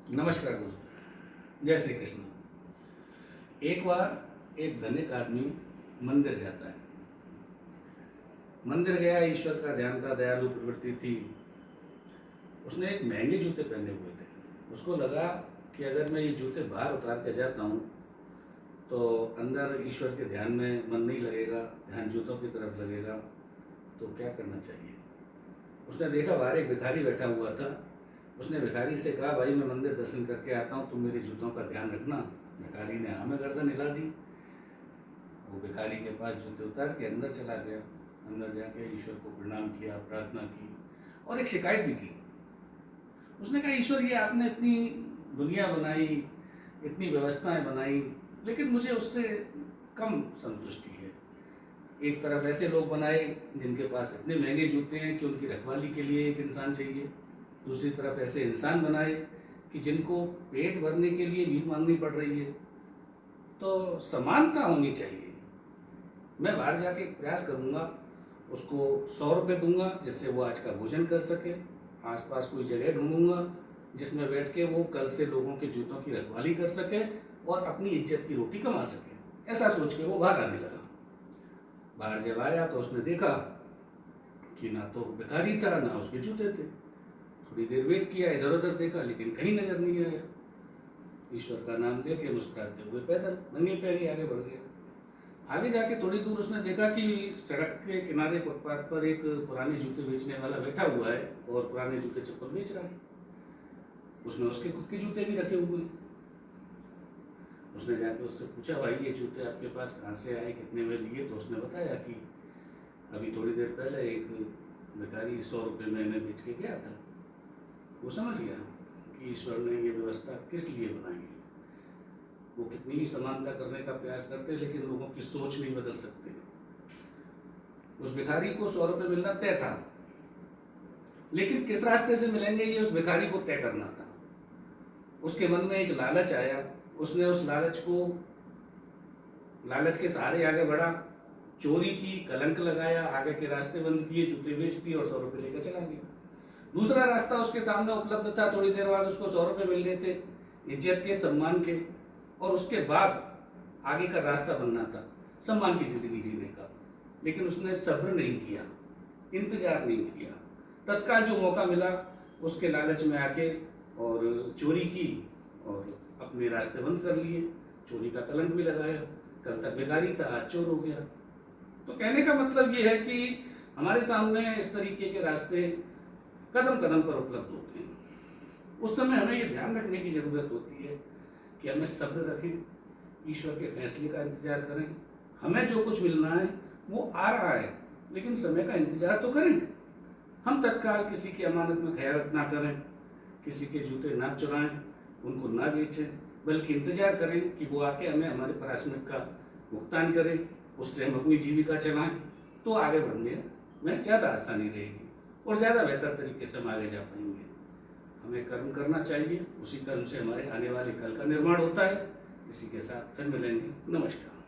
नमस्कार दोस्तों, जय श्री कृष्ण। एक बार एक धनिक आदमी मंदिर जाता है। मंदिर गया, ईश्वर का ध्यान था, दयालु प्रवृत्ति थी। उसने एक महंगे जूते पहने हुए थे। उसको लगा कि अगर मैं ये जूते बाहर उतार के जाता हूँ तो अंदर ईश्वर के ध्यान में मन नहीं लगेगा, ध्यान जूतों की तरफ लगेगा। तो क्या करना चाहिए? उसने देखा बाहर एक भिखारी बैठा हुआ था। उसने भिखारी से कहा, भाई मैं मंदिर दर्शन करके आता हूँ, तुम मेरे जूतों का ध्यान रखना। भिखारी ने हाँ में गर्दन हिला दी। वो भिखारी के पास जूते उतार के अंदर चला गया। अंदर जाके ईश्वर को प्रणाम किया, प्रार्थना की और एक शिकायत भी की। उसने कहा, ईश्वर ये आपने इतनी दुनिया बनाई, इतनी व्यवस्थाएं बनाई, लेकिन मुझे उससे कम संतुष्टि है। एक तरफ ऐसे लोग बनाए जिनके पास इतने महंगे जूते हैं कि उनकी रखवाली के लिए एक इंसान चाहिए। दूसरी तरफ ऐसे इंसान बनाए कि जिनको पेट भरने के लिए भीख मांगनी पड़ रही है। तो समानता होनी चाहिए। मैं बाहर जाके प्रयास करूँगा, उसको 100 रुपये दूंगा जिससे वो आज का भोजन कर सके। आसपास कोई जगह ढूंढूंगा जिसमें बैठ के वो कल से लोगों के जूतों की रखवाली कर सके और अपनी इज्जत की रोटी कमा सके। ऐसा सोच के वो बाहर आने लगा। बाहर जब आया तो उसने देखा कि ना तो भिखारी था, ना उसके जूते थे। थोड़ी देर वेट किया, इधर उधर देखा, लेकिन कहीं नजर नहीं आया। ईश्वर का नाम लेके मुस्कुराते हुए पैदल नंगे पैर ही आगे बढ़ गया। आगे जाके थोड़ी दूर उसने देखा कि सड़क के किनारे फुटपाथ पर एक पुराने जूते बेचने वाला बैठा हुआ है और पुराने जूते चप्पल बेच रहा है। उसने उसके खुद के जूते भी रखे हुए हैं। उसने जाके उससे पूछा, भाई ये जूते आपके पास कहाँ से आए, कितने में लिए? तो उसने बताया कि अभी थोड़ी देर पहले एक भिखारी 100 रुपये में इन्हें बेच के गया था। वो समझ गया कि ईश्वर ने ये व्यवस्था किस लिए बनाई है। वो कितनी भी समानता करने का प्रयास करते, लेकिन लोगों की सोच नहीं बदल सकते। उस भिखारी को 100 रुपये मिलना तय था, लेकिन किस रास्ते से मिलेंगे ये उस भिखारी को तय करना था। उसके मन में एक लालच आया। उसने उस लालच के सहारे आगे बढ़ा, चोरी की, कलंक लगाया, आगे के रास्ते बंद किए, जूते बेच दिए और 100 रुपये लेकर चला गया। दूसरा रास्ता उसके सामने उपलब्ध था। थोड़ी देर बाद उसको 100 रुपये मिल गए थे, इज्जत के, सम्मान के, और उसके बाद आगे का रास्ता बनना था सम्मान की जिंदगी जीने का। लेकिन उसने सब्र नहीं किया, इंतजार नहीं किया। तत्काल जो मौका मिला उसके लालच में आके और चोरी की और अपने रास्ते बंद कर लिए। चोरी का कलंक भी लगाया। कल तक भिखारी था, आज चोर हो गया। तो कहने का मतलब ये है कि हमारे सामने इस तरीके के रास्ते कदम कदम पर उपलब्ध होते हैं। उस समय हमें ये ध्यान रखने की ज़रूरत होती है कि हमें सब्र रखें, ईश्वर के फैसले का इंतजार करें। हमें जो कुछ मिलना है वो आ रहा है, लेकिन समय का इंतजार तो करें। हम तत्काल किसी की अमानत में खयानत ना करें, किसी के जूते ना चुराएं, उनको ना बेचें, बल्कि इंतजार करें कि वो आके हमें हमारे पारिश्रमिक का भुगतान करे, उससे हम अपनी जीविका चलाएं। तो आगे बढ़ने में ज़्यादा आसानी रहेगी और ज़्यादा बेहतर तरीके से हम आगे जा पाएंगे। हमें कर्म करना चाहिए, उसी कर्म से हमारे आने वाले कल का निर्माण होता है। इसी के साथ फिर मिलेंगे। नमस्कार।